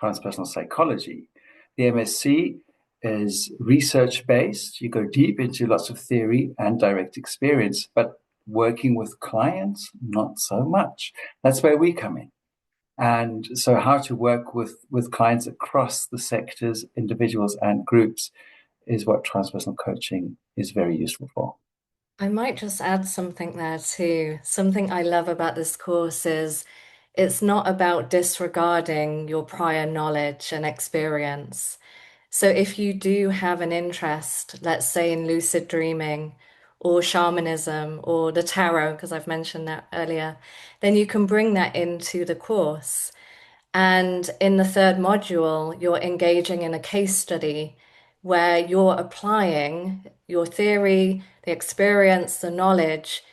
transpersonal psychology. The MSc is research-based. You go deep into lots of theory and direct experience, but working with clients, not so much. That's where we come in. And so how to work with clients across the sectors, individuals and groups, is what transpersonal coaching is very useful for. I might just add something there too. Something I love about this course is it's not about disregarding your prior knowledge and experience. So if you do have an interest, let's say in lucid dreaming or shamanism or the tarot, because I've mentioned that earlier, then you can bring that into the course. And in the third module, you're engaging in a case study where you're applying your theory, the experience, the knowledge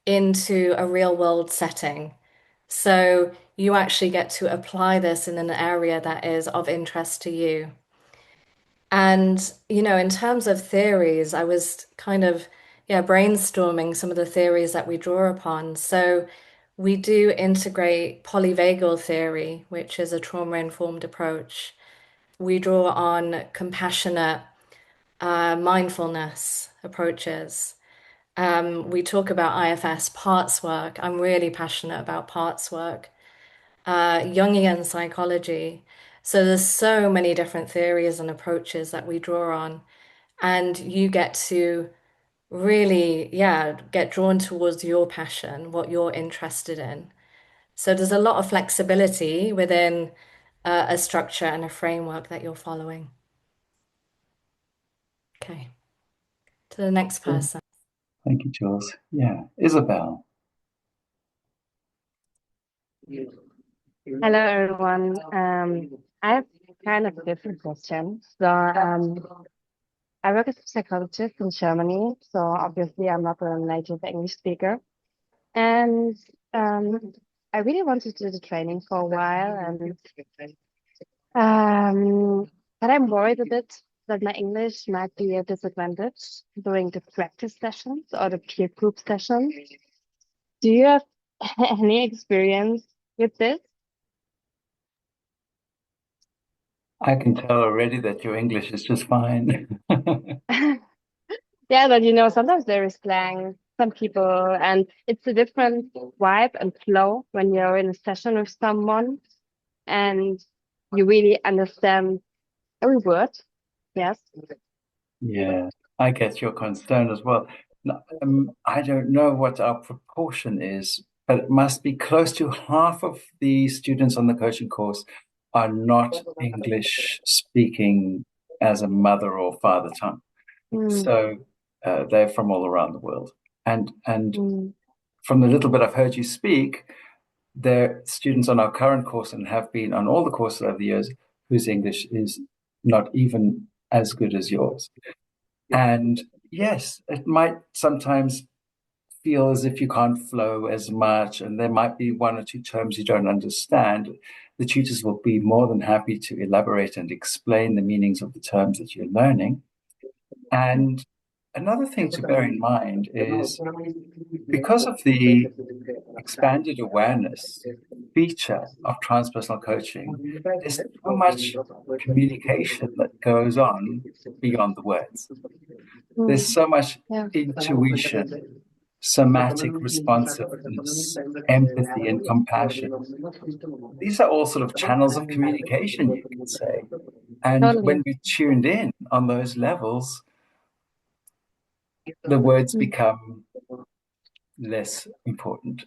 into a real world setting. So you actually get to apply this in an area that is of interest to you. And, in terms of theories, I was kind of, brainstorming some of the theories that we draw upon. So we do integrate polyvagal theory, which is a trauma-informed approach. We draw on compassionate mindfulness approaches. We talk about IFS parts work. I'm really passionate about parts work. Jungian psychology. So there's so many different theories and approaches that we draw on, and you get to really, get drawn towards your passion, what you're interested in. So there's a lot of flexibility within a structure and a framework that you're following. Okay, to the next person. Thank you, Jules. Yeah, Isabel. Hello, everyone. I have kind of a different question. So, I work as a psychologist in Germany, so obviously I'm not a native English speaker. And I really wanted to do the training for a while, but I'm worried a bit that my English might be a disadvantage during the practice sessions or the peer group sessions. Do you have any experience with this? I can tell already that your English is just fine. Yeah, but sometimes there is slang, some people, and it's a different vibe and flow when you're in a session with someone and you really understand every word. Yes. Yeah, I get your concern as well. I don't know what our proportion is, but it must be close to half of the students on the coaching course are not English speaking as a mother or father tongue. So they're from all around the world. And from the little bit I've heard you speak, they're students on our current course and have been on all the courses over the years whose English is not even as good as yours. And yes, it might sometimes feel as if you can't flow as much, and there might be one or two terms you don't understand. The tutors will be more than happy to elaborate and explain the meanings of the terms that you're learning. And another thing to bear in mind is because of the expanded awareness feature of transpersonal coaching, there's so much communication that goes on beyond the words. There's so much intuition, somatic responsiveness, empathy, and compassion. These are all sort of channels of communication, you could say. And when we're tuned in on those levels, the words become less important.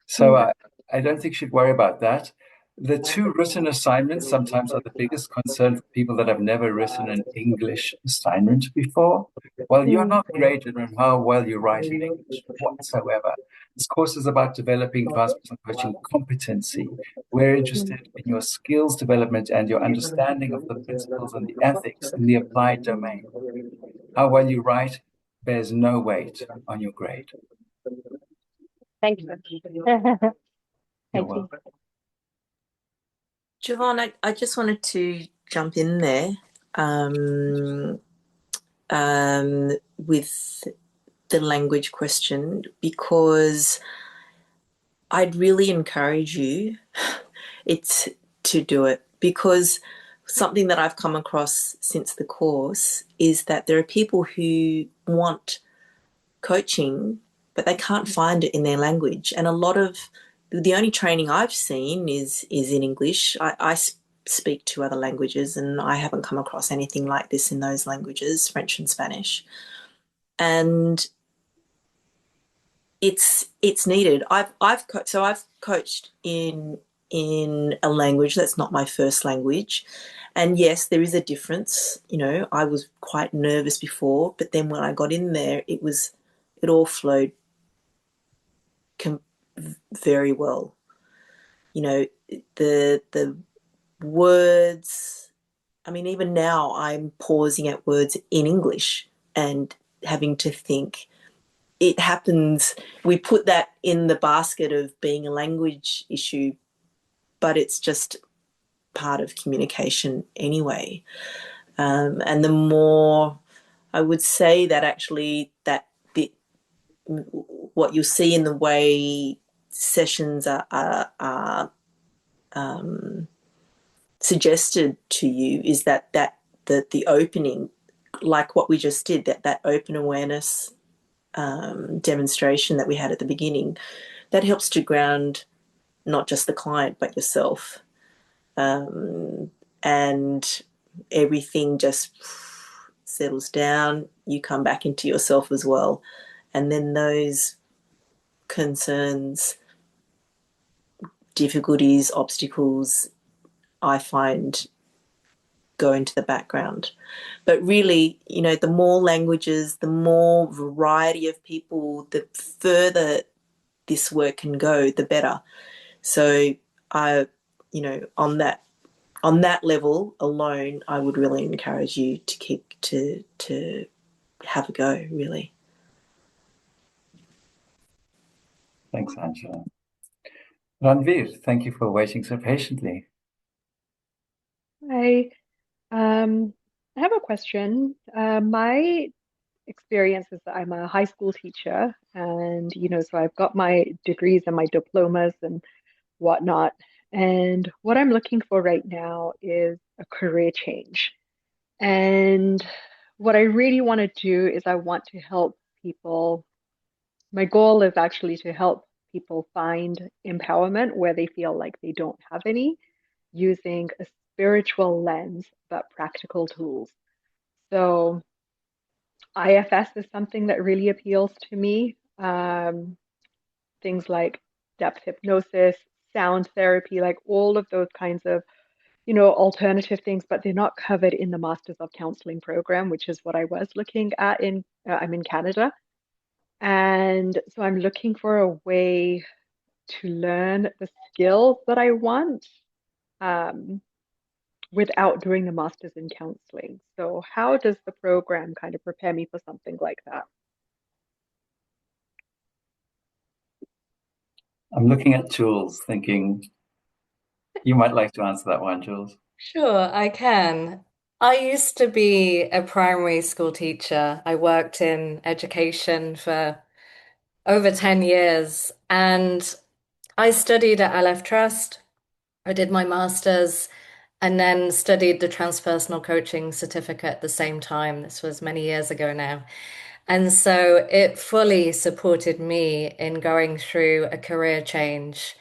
So I don't think you should worry about that. The two written assignments sometimes are the biggest concern for people that have never written an English assignment before. Well, you're not great at how well you write in English whatsoever. This course is about developing transpersonal coaching competency. We're interested in your skills development and your understanding of the principles and the ethics in the applied domain. How well you write bears no weight on your grade. Thank you. You're welcome. Jevon, I just wanted to jump in there with the language question, because I'd really encourage you to do it, because something that I've come across since the course is that there are people who want coaching, but they can't find it in their language. And a lot of the only training I've seen is in English. I speak two other languages, and I haven't come across anything like this in those languages, French and Spanish. And it's needed. I've coached in a language that's not my first language, and yes, there is a difference. You know, I was quite nervous before, but then when I got in there, it all flowed very well. You know, the words. I mean, even now I'm pausing at words in English and having to think. It happens, we put that in the basket of being a language issue, but it's just part of communication anyway. And the more, I would say that actually what you'll see in the way sessions are suggested to you is that the opening, like what we just did, that open awareness demonstration that we had at the beginning, that helps to ground not just the client but yourself, and everything just settles down. You come back into yourself as well, and then those concerns, difficulties, obstacles, I find go into the background. But really, you know, the more languages, the more variety of people, the further this work can go, the better. So you know, on that level alone, I would really encourage you to have a go, really. Thanks, Angela. Ranveer, thank you for waiting so patiently. Hi. I have a question. My experience is that I'm a high school teacher, and so I've got my degrees and my diplomas and whatnot. And what I'm looking for right now is a career change. And what I really want to do is I want to help people. My goal is actually to help people find empowerment where they feel like they don't have any, using a spiritual lens but practical tools. So IFS is something that really appeals to me. Things like depth hypnosis, sound therapy, like all of those kinds of, alternative things, but they're not covered in the Masters of Counseling program, which is what I was looking at I'm in Canada. And so I'm looking for a way to learn the skills that I want, um, without doing the Masters in Counseling. So how does the program kind of prepare me for something like that? I'm looking at Jules, thinking you might like to answer that one, Jules. Sure, I can. I used to be a primary school teacher. I worked in education for over 10 years, and I studied at Alef Trust. I did my master's and then studied the Transpersonal Coaching Certificate at the same time. This was many years ago now. And so it fully supported me in going through a career change.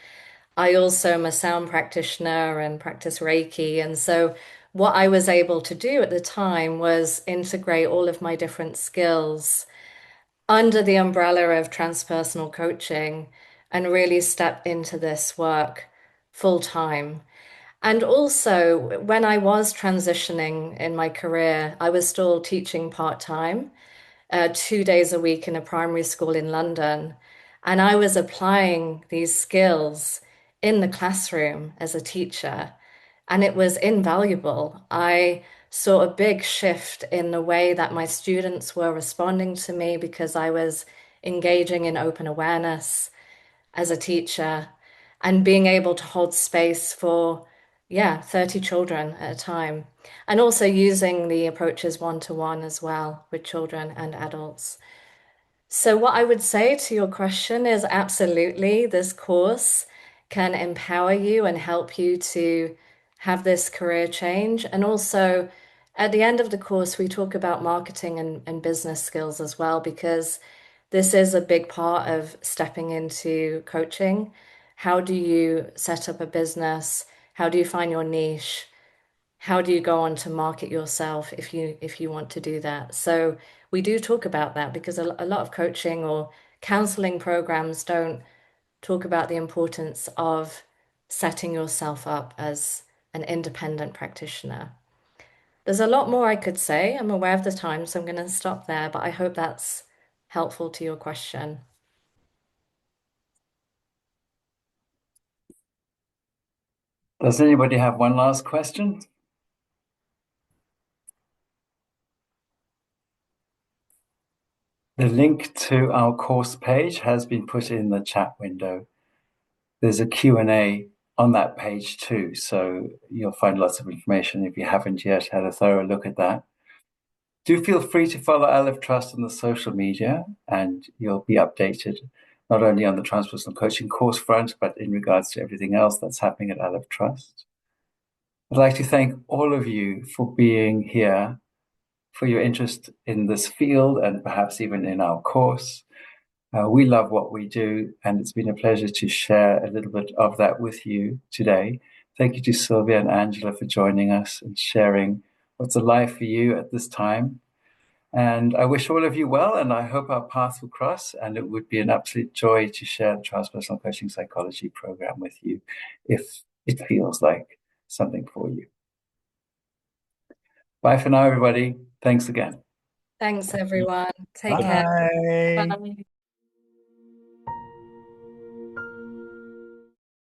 I also am a sound practitioner and practice Reiki. And so what I was able to do at the time was integrate all of my different skills under the umbrella of transpersonal coaching and really step into this work full time. And also, when I was transitioning in my career, I was still teaching part time, 2 days a week in a primary school in London. And I was applying these skills in the classroom as a teacher, and it was invaluable. I saw a big shift in the way that my students were responding to me because I was engaging in open awareness as a teacher and being able to hold space for, yeah, 30 children at a time. And also using the approaches one-to-one as well with children and adults. So, what I would say to your question is absolutely, this course can empower you and help you to have this career change. And also, at the end of the course, we talk about marketing and business skills as well, because this is a big part of stepping into coaching. How do you set up a business? How do you find your niche? How do you go on to market yourself if you want to do that? So we do talk about that because a lot of coaching or counseling programs don't talk about the importance of setting yourself up as an independent practitioner. There's a lot more I could say. I'm aware of the time, so I'm going to stop there, but I hope that's helpful to your question. Does anybody have one last question? The link to our course page has been put in the chat window. There's a Q&A on that page too, so you'll find lots of information if you haven't yet had a thorough look at that. Do feel free to follow Alef Trust on the social media, and you'll be updated not only on the Transpersonal Coaching course front, but in regards to everything else that's happening at Alef Trust. I'd like to thank all of you for being here, for your interest in this field and perhaps even in our course. We love what we do, and it's been a pleasure to share a little bit of that with you today. Thank you to Sylvia and Angela for joining us and sharing what's alive for you at this time. And I wish all of you well, and I hope our paths will cross, and it would be an absolute joy to share the Transpersonal Coaching Psychology program with you if it feels like something for you. Bye for now, everybody. Thanks again. Thanks, everyone. Take care. Bye. Bye.